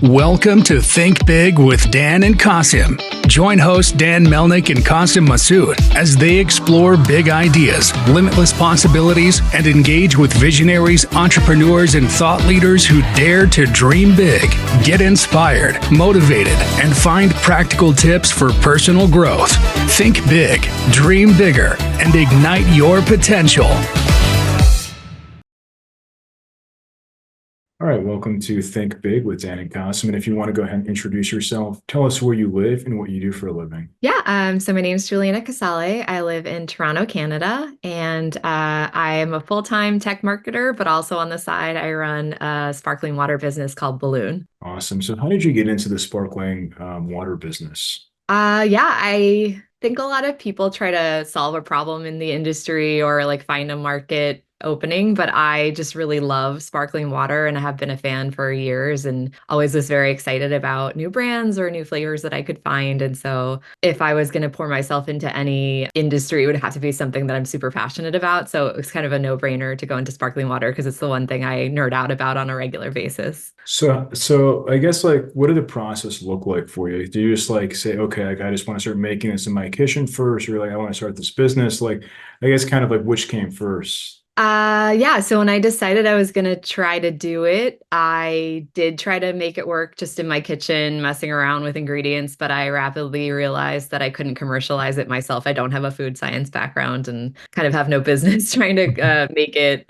Welcome to Think Big with Dan and Qasim. Join hosts Dan Melnick and Qasim Masood as they explore big ideas, limitless possibilities, and engage with visionaries, entrepreneurs, and thought leaders who dare to dream big, get inspired, motivated, and find practical tips for personal growth. Think big, dream bigger, and ignite your potential. All right, welcome to Think Big with Dan and Qasim. And if you want to go ahead and introduce yourself, tell us where you live and what you do for a living. So my name is Juliana Casale. I live in Toronto, Canada, and I am a full-time tech marketer, but also on the side, I run a sparkling water business called Balloon. Awesome. So how did you get into the sparkling water business? I think a lot of people try to solve a problem in the industry or like find a market opening, but I just really love sparkling water and I have been a fan for years and always was very excited about new brands or new flavors that I could find. And so if I was going to pour myself into any industry, it would have to be something that I'm super passionate about. So it was kind of a no-brainer to go into sparkling water because it's the one thing I nerd out about on a regular basis. So I guess what did the process look like for you? Do you just say, okay, I just want to start making this in my kitchen first, or I want to start this business? I guess kind of which came first? So when I decided I was going to try to do it, I did try to make it work just in my kitchen, messing around with ingredients, but I rapidly realized that I couldn't commercialize it myself. I don't have a food science background and kind of have no business trying to make it,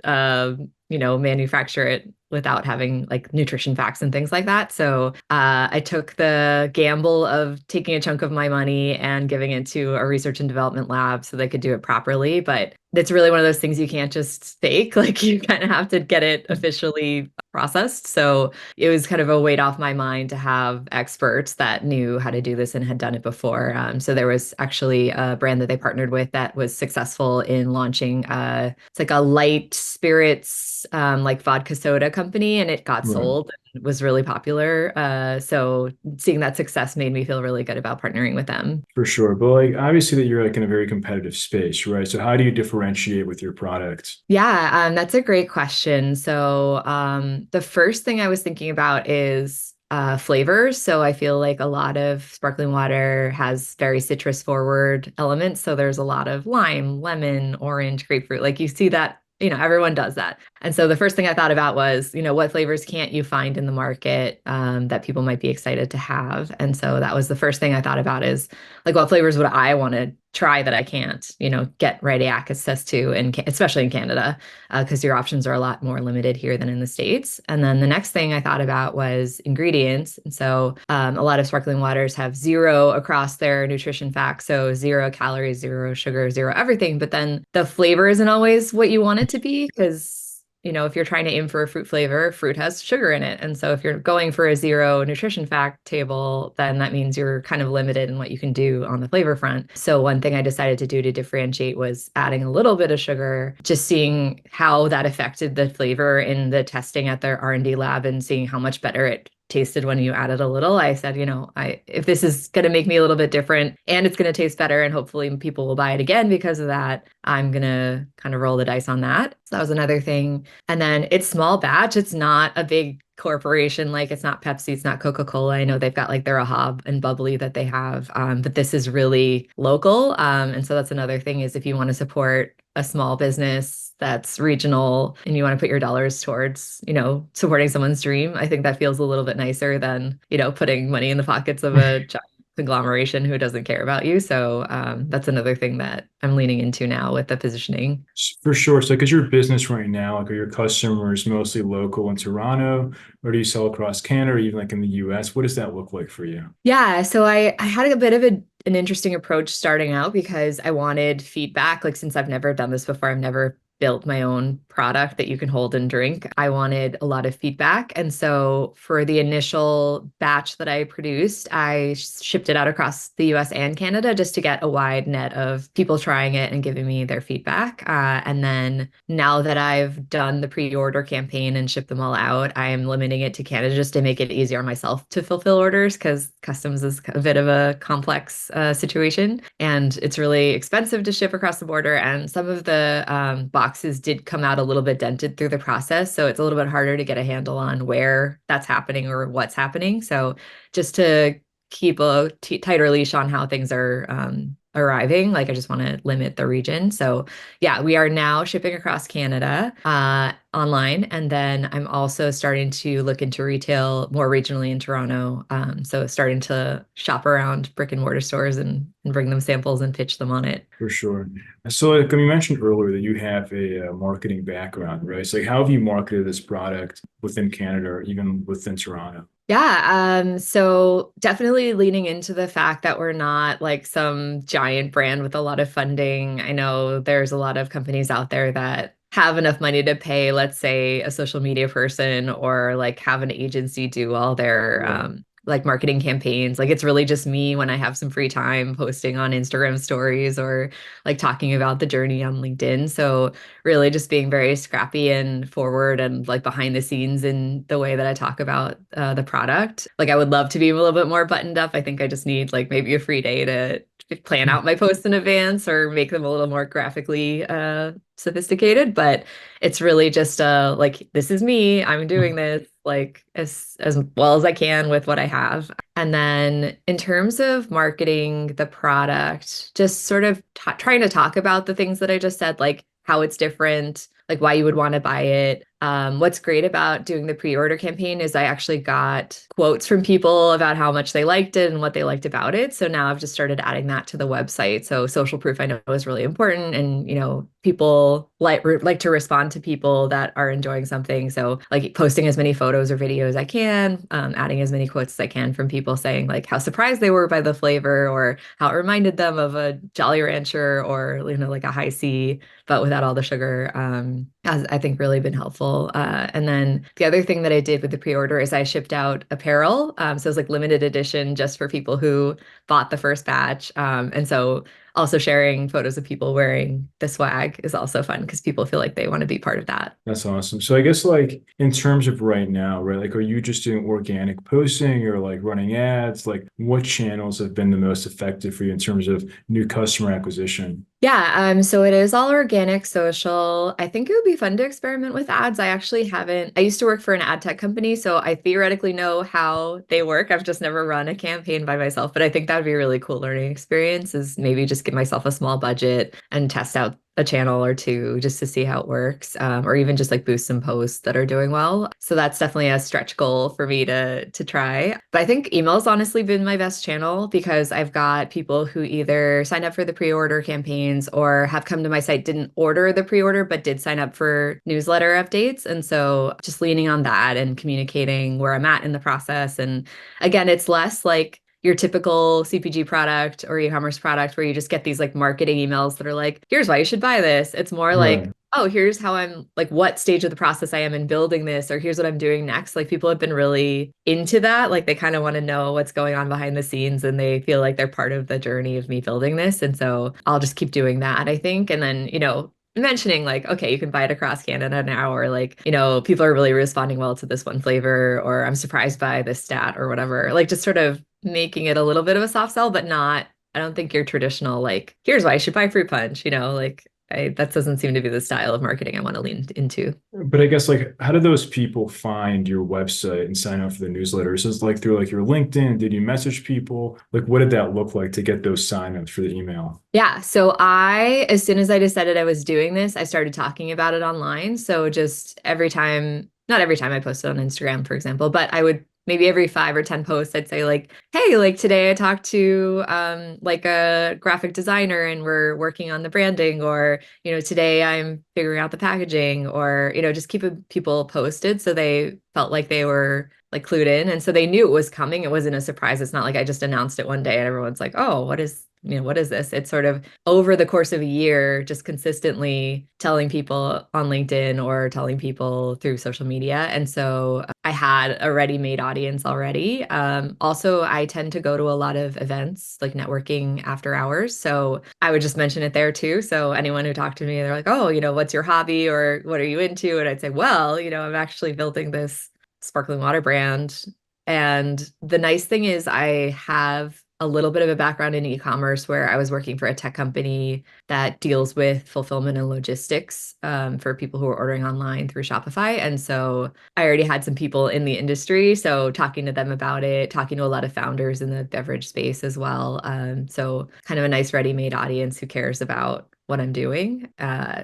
manufacture it without having like nutrition facts and things like that. So I took the gamble of taking a chunk of my money and giving it to a research and development lab so they could do it properly. But it's really one of those things you can't just fake. Like you kind of have to get it officially processed. So it was kind of a weight off my mind to have experts that knew how to do this and had done it before. So there was actually a brand that they partnered with that was successful in launching it's like a light spirits like vodka soda company, and it got Right. sold and was really popular. So seeing that success made me feel really good about partnering with them. For sure. But obviously that you're in a very competitive space, right? So how do you differentiate with your product? That's a great question. So the first thing I was thinking about is flavors. So I feel like a lot of sparkling water has very citrus forward elements. So there's a lot of lime, lemon, orange, grapefruit. Like you see that, everyone does that. And so the first thing I thought about was, what flavors can't you find in the market that people might be excited to have? And so that was the first thing I thought about is like, what flavors would I want to try that I can't, get ready access to, and especially in Canada, because your options are a lot more limited here than in the States. And then the next thing I thought about was ingredients. And so a lot of sparkling waters have zero across their nutrition facts. So 0 calories, 0 sugar, zero everything. But then the flavor isn't always what you want it to be because if you're trying to aim for a fruit flavor, fruit has sugar in it. And so if you're going for a zero nutrition fact table, then that means you're kind of limited in what you can do on the flavor front. So one thing I decided to do to differentiate was adding a little bit of sugar, just seeing how that affected the flavor in the testing at their R&D lab and seeing how much better it tasted when you added a little. I said, if this is going to make me a little bit different and it's going to taste better and hopefully people will buy it again because of that, I'm going to kind of roll the dice on that. So that was another thing. And then it's small batch. It's not a big corporation. Like it's not Pepsi, it's not Coca-Cola. I know they've got like their Ahab and bubbly that they have, but this is really local. And so that's another thing is if you want to support a small business that's regional and you want to put your dollars towards, supporting someone's dream, I think that feels a little bit nicer than, putting money in the pockets of a giant conglomeration who doesn't care about you. So that's another thing that I'm leaning into now with the positioning. For sure. So because your business right now, are your customers mostly local in Toronto, or do you sell across Canada or even in the US? What does that look like for you? Yeah, so I had a bit of an interesting approach starting out because I wanted feedback. Like, since I've never done this before, I've never built my own product that you can hold and drink. I wanted a lot of feedback. And so for the initial batch that I produced, I shipped it out across the US and Canada just to get a wide net of people trying it and giving me their feedback. And then now that I've done the pre-order campaign and shipped them all out, I am limiting it to Canada just to make it easier on myself to fulfill orders because customs is a bit of a complex situation. And it's really expensive to ship across the border. And some of the box boxes did come out a little bit dented through the process. So it's a little bit harder to get a handle on where that's happening or what's happening. So just to keep a tighter leash on how things are arriving. Like I just want to limit the region. So yeah, we are now shipping across Canada online. And then I'm also starting to look into retail more regionally in Toronto. So starting to shop around brick and mortar stores and bring them samples and pitch them on it. For sure. So, like you mentioned earlier that you have a marketing background, right? So, like, how have you marketed this product within Canada or even within Toronto? Yeah, so definitely leaning into the fact that we're not like some giant brand with a lot of funding. I know there's a lot of companies out there that have enough money to pay, let's say, a social media person or like have an agency do all their Right. like marketing campaigns. Like it's really just me when I have some free time posting on Instagram stories or like talking about the journey on LinkedIn. So really just being very scrappy and forward and like behind the scenes in the way that I talk about the product. Like I would love to be a little bit more buttoned up. I think I just need like maybe a free day to plan out my posts in advance or make them a little more graphically sophisticated. But it's really just like this is me. I'm doing this like as well as I can with what I have. And then in terms of marketing the product, just sort of trying to talk about the things that I just said, like how it's different, like why you would want to buy it. What's great about doing the pre-order campaign is I actually got quotes from people about how much they liked it and what they liked about it. So now I've just started adding that to the website. So social proof I know is really important, and people like to respond to people that are enjoying something. So like posting as many photos or videos I can, adding as many quotes as I can from people saying like how surprised they were by the flavor or how it reminded them of a Jolly Rancher or like a high C, but without all the sugar. Has I think really been helpful. And then the other thing that I did with the pre-order is I shipped out apparel. So it was like limited edition just for people who bought the first batch. And so also sharing photos of people wearing the swag is also fun because people feel like they want to be part of that. That's awesome. So I guess like in terms of right now, right? Like, are you just doing organic posting or like running ads? Like, what channels have been the most effective for you in terms of new customer acquisition? Yeah, so it is all organic social. I think it would be fun to experiment with ads. I actually haven't. I used to work for an ad tech company, so I theoretically know how they work. I've just never run a campaign by myself, but I think that would be a really cool learning experience is maybe just give myself a small budget and test out a channel or two just to see how it works, or even just like boost some posts that are doing well. So that's definitely a stretch goal for me to try. But I think email's honestly been my best channel because I've got people who either signed up for the pre-order campaigns or have come to my site, didn't order the pre-order, but did sign up for newsletter updates. And so just leaning on that and communicating where I'm at in the process. And again, it's less like your typical CPG product or e-commerce product where you just get these like marketing emails that are like, here's why you should buy this. It's more like, Right. oh, here's how I'm like, what stage of the process I am in building this, or here's what I'm doing next. Like people have been really into that. Like they kind of want to know what's going on behind the scenes and they feel like they're part of the journey of me building this. And so I'll just keep doing that, I think. And then, mentioning like, okay, you can buy it across Canada now, or like, people are really responding well to this one flavor, or I'm surprised by this stat or whatever. Like just sort of making it a little bit of a soft sell, but not, I don't think your traditional, like, here's why I should buy fruit punch, that doesn't seem to be the style of marketing I want to lean into. But I guess like how do those people find your website and sign up for the newsletters? Is it like through like your LinkedIn? Did you message people? Like what did that look like to get those signups for the email? Yeah. So as soon as I decided I was doing this, I started talking about it online. So just not every time I posted on Instagram, for example, but I would maybe every 5 or 10 posts, I'd say like, hey, like today I talked to like a graphic designer and we're working on the branding, or, today I'm figuring out the packaging, or, just keeping people posted so they felt like they were like clued in. And so they knew it was coming. It wasn't a surprise. It's not like I just announced it one day and everyone's like, oh, what is this? It's sort of over the course of a year, just consistently telling people on LinkedIn or telling people through social media. And so I had a ready-made audience already. Also, I tend to go to a lot of events, like networking after hours. So I would just mention it there too. So anyone who talked to me, they're like, oh, what's your hobby or what are you into? And I'd say, well, I'm actually building this sparkling water brand. And the nice thing is I have a little bit of a background in e-commerce where I was working for a tech company that deals with fulfillment and logistics for people who are ordering online through Shopify. And so I already had some people in the industry. So talking to them about it, talking to a lot of founders in the beverage space as well. So kind of a nice ready-made audience who cares about what I'm doing.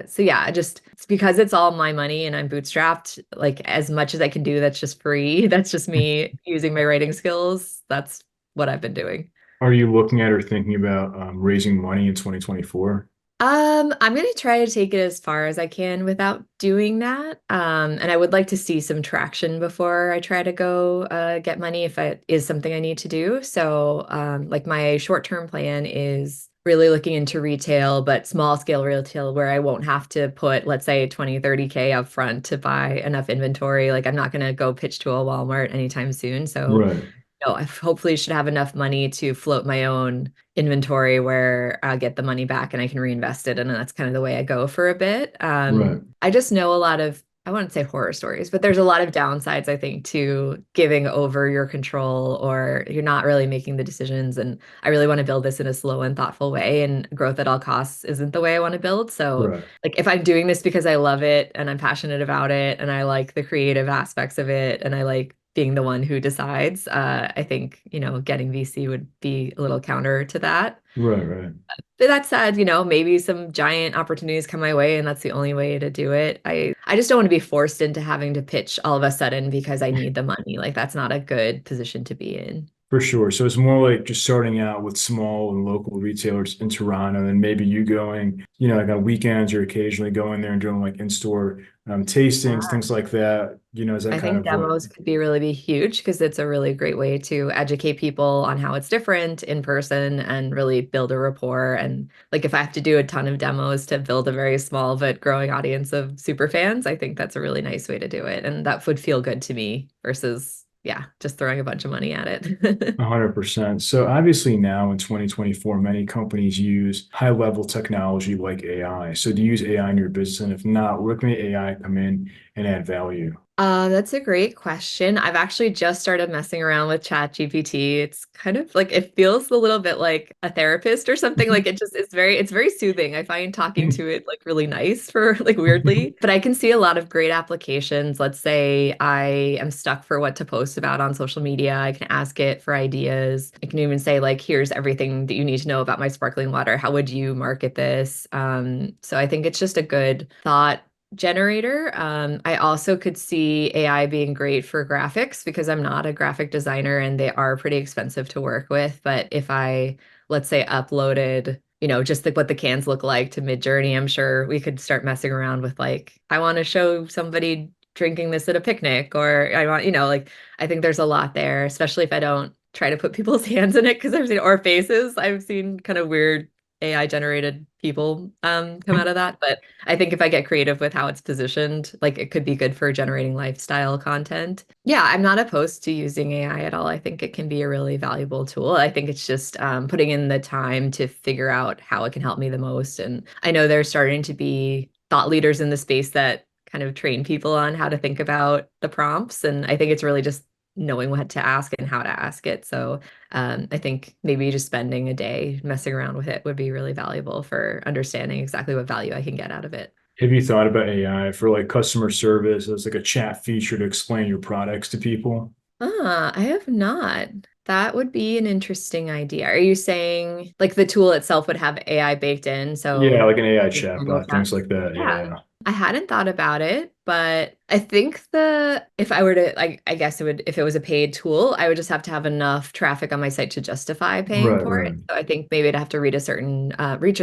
So yeah, just it's because it's all my money and I'm bootstrapped, like as much as I can do, that's just free. That's just me using my writing skills. That's what I've been doing. Are you looking at or thinking about raising money in 2024? I'm going to try to take it as far as I can without doing that. And I would like to see some traction before I try to go get money if it is something I need to do. So, like my short-term plan is really looking into retail, but small scale retail where I won't have to put, let's say, 20, 30K up front to buy enough inventory. Like I'm not going to go pitch to a Walmart anytime soon. So Right, I hopefully should have enough money to float my own inventory where I'll get the money back and I can reinvest it. And that's kind of the way I go for a bit. right, I just know a lot of, I wouldn't say horror stories, but there's a lot of downsides, I think, to giving over your control or you're not really making the decisions. And I really want to build this in a slow and thoughtful way. And growth at all costs isn't the way I want to build. So, right. like, if I'm doing this because I love it and I'm passionate about it and I like the creative aspects of it and I like being the one who decides, I think, getting VC would be a little counter to that. Right, right. But that said, maybe some giant opportunities come my way and that's the only way to do it. I just don't want to be forced into having to pitch all of a sudden because I need the money. Like that's not a good position to be in. For sure. So it's more like just starting out with small and local retailers in Toronto, and maybe you going, like on weekends or occasionally going there and doing like in-store tastings, things like that. Is that I kind think of what? demos could be really be huge because it's a really great way to educate people on how it's different in person and really build a rapport. And like if I have to do a ton of demos to build a very small but growing audience of super fans, I think that's a really nice way to do it. And that would feel good to me versus, yeah, just throwing a bunch of money at it. 100%. So obviously now in 2024, many companies use high-level technology like AI. So do you use AI in your business? And if not, where can the AI come in and add value? That's a great question. I've actually just started messing around with ChatGPT. It's kind of like it feels a little bit like a therapist or something. Like it's very soothing. I find talking to it like really nice for like weirdly, but I can see a lot of great applications. Let's say I am stuck for what to post about on social media. I can ask it for ideas. I can even say like, here's everything that you need to know about my sparkling water. How would you market this? So I think it's just a good thought generator. I also could see AI being great for graphics because I'm not a graphic designer and they are pretty expensive to work with. But if I, let's say, uploaded, just like what the cans look like to Midjourney, I'm sure we could start messing around with like, I want to show somebody drinking this at a picnic, or I want, like, I think there's a lot there, especially if I don't try to put people's hands in it because I've seen, or faces. I've seen kind of weird AI generated people come out of that. But I think if I get creative with how it's positioned, like it could be good for generating lifestyle content. Yeah, I'm not opposed to using AI at all. I think it can be a really valuable tool. I think it's just putting in the time to figure out how it can help me the most. And I know there's starting to be thought leaders in the space that kind of train people on how to think about the prompts. And I think it's really just knowing what to ask and how to ask it. So I think maybe just spending a day messing around with it would be really valuable for understanding exactly what value I can get out of it. Have you thought about AI for like customer service as like a chat feature to explain your products to people? I have not. That would be an interesting idea. Are you saying like the tool itself would have AI baked in? Yeah, So like an AI just normal chatbot, chat? things like that. Yeah. Yeah. I hadn't thought about it, but I think if I were to like I guess it would if it was a paid tool, I would just have to have enough traffic on my site to justify paying Right, for it. right, So I think maybe I'd have to reach a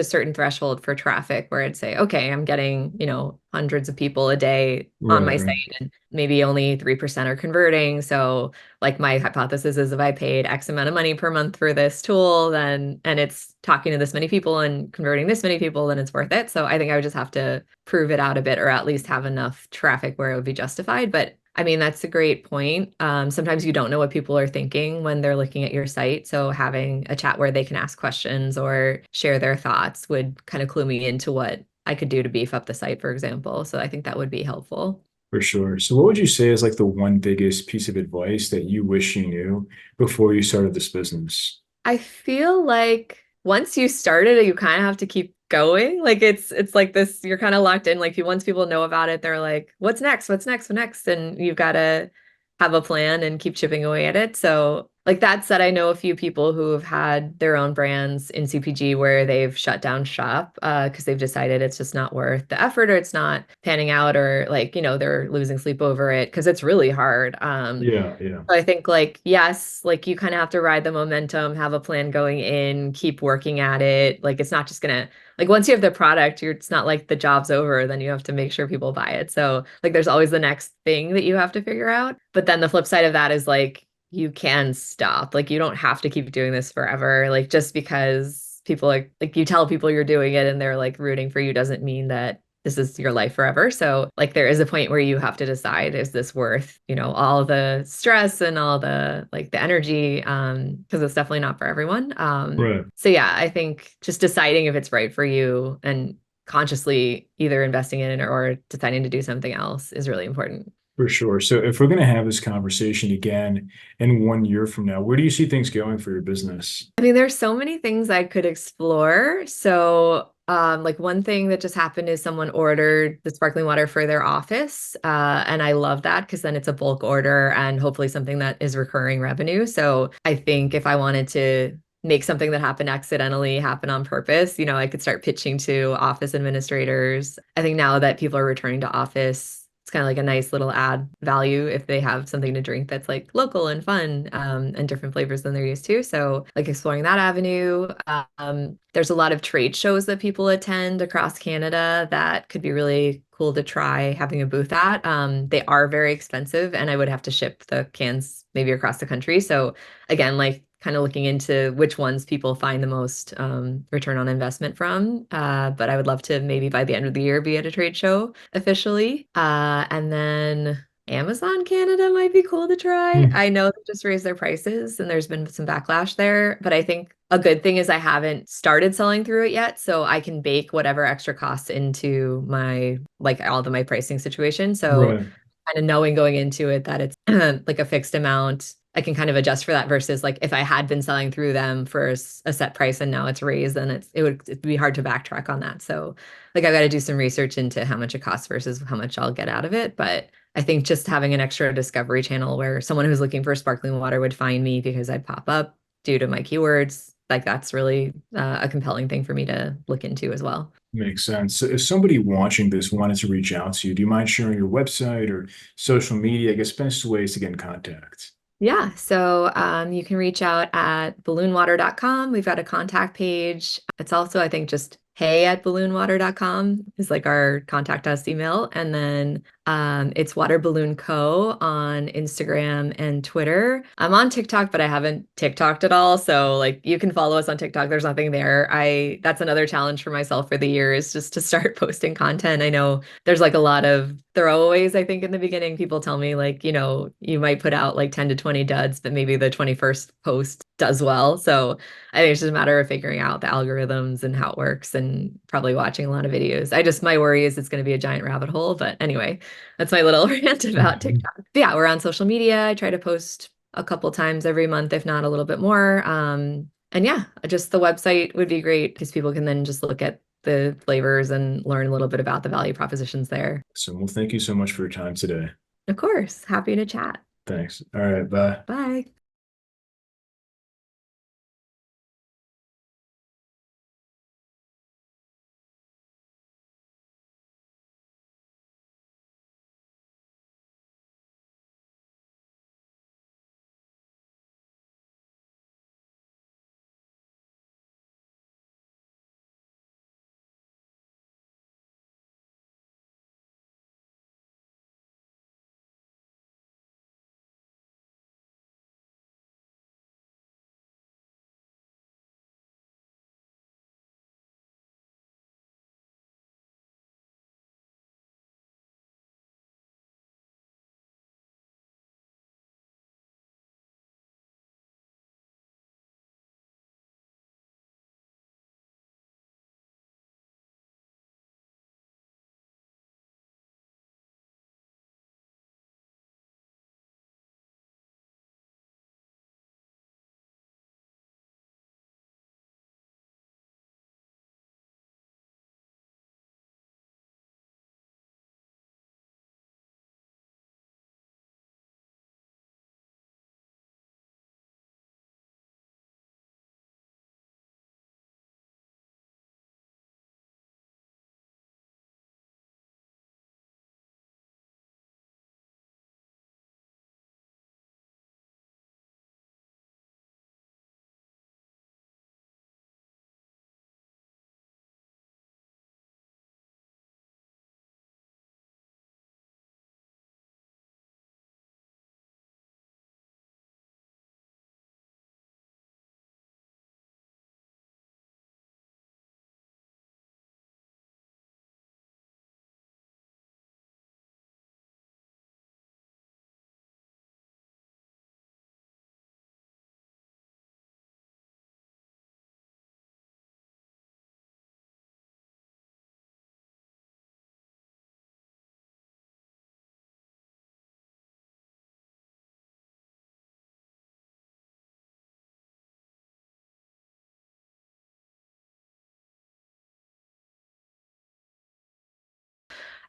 certain threshold for traffic where I'd say, okay, I'm getting, hundreds of people a day on right, my right. site and maybe only 3% are converting. So like my hypothesis is if I paid X amount of money per month for this tool, then and it's talking to this many people and converting this many people, then it's worth it. So I think I would just have to prove it out a bit or at least have enough traffic where it would be justified. But I mean, that's a great point. Sometimes you don't know what people are thinking when they're looking at your site. So having a chat where they can ask questions or share their thoughts would kind of clue me into what I could do to beef up the site, for example. So I think that would be helpful. For sure. So what would you say is like the one biggest piece of advice that you wish you knew before you started this business? I feel like once you started, you kind of have to keep going. Like it's like this, you're kind of locked in. Like once people know about it, they're like, what's next? What's next? What's next? And you've got to have a plan and keep chipping away at it. So like that said, I know a few people who have had their own brands in CPG where they've shut down shop because they've decided it's just not worth the effort or it's not panning out or like, they're losing sleep over it because it's really hard. Yeah, yeah. So I think like, yes, like you kind of have to ride the momentum, have a plan going in, keep working at it. Like it's not just gonna like once you have the product, it's not like the job's over, then you have to make sure people buy it. So like there's always the next thing that you have to figure out. But then the flip side of that is like you can stop. Like you don't have to keep doing this forever. Like just because people like you tell people you're doing it and they're like rooting for you doesn't mean that this is your life forever. So like there is a point where you have to decide, is this worth, all the stress and all the like the energy? Because it's definitely not for everyone. Right. So yeah, I think just deciding if it's right for you and consciously either investing in it or deciding to do something else is really important. For sure. So if we're going to have this conversation again in 1 year from now, where do you see things going for your business? I mean, there's so many things I could explore. So, like one thing that just happened is someone ordered the sparkling water for their office. And I love that because then it's a bulk order and hopefully something that is recurring revenue. So I think if I wanted to make something that happened accidentally happen on purpose, I could start pitching to office administrators. I think now that people are returning to office, it's kind of like a nice little add value if they have something to drink that's like local and fun and different flavors than they're used to. So like exploring that avenue. There's a lot of trade shows that people attend across Canada that could be really cool to try having a booth at. They are very expensive and I would have to ship the cans maybe across the country. So again, like kind of looking into which ones people find the most return on investment from. But I would love to maybe by the end of the year be at a trade show officially. And then Amazon Canada might be cool to try. Hmm. I know they just raised their prices and there's been some backlash there, but I think a good thing is I haven't started selling through it yet, so I can bake whatever extra costs into my like all of my pricing situation. So Right. kind of knowing going into it that it's like a fixed amount, I can kind of adjust for that versus like if I had been selling through them for a set price and now it's raised, then it'd be hard to backtrack on that. So like I've got to do some research into how much it costs versus how much I'll get out of it. But I think just having an extra discovery channel where someone who's looking for sparkling water would find me because I'd pop up due to my keywords, like that's really a compelling thing for me to look into as well. Makes sense. So if somebody watching this wanted to reach out to you, do you mind sharing your website or social media? I guess best ways to get in contact. Yeah, so you can reach out at balloonwater.com. We've got a contact page. It's also, I think, just hey@balloonwater.com is like our contact us email. And then it's Water Balloon Co. on Instagram and Twitter. I'm on TikTok, but I haven't TikToked at all. So like you can follow us on TikTok. There's nothing there. That's another challenge for myself for the year is just to start posting content. I know there's like a lot of throwaways, I think in the beginning, people tell me like, you might put out like 10 to 20 duds, but maybe the 21st post does well. So I think it's just a matter of figuring out the algorithms and how it works and probably watching a lot of videos. My worry is it's going to be a giant rabbit hole. But anyway, that's my little rant about Mhm. TikTok. But yeah, we're on social media. I try to post a couple times every month, if not a little bit more. And yeah, just the website would be great because people can then just look at the flavors and learn a little bit about the value propositions there. So, well, thank you so much for your time today. Of course, happy to chat. Thanks. All right. Bye. Bye.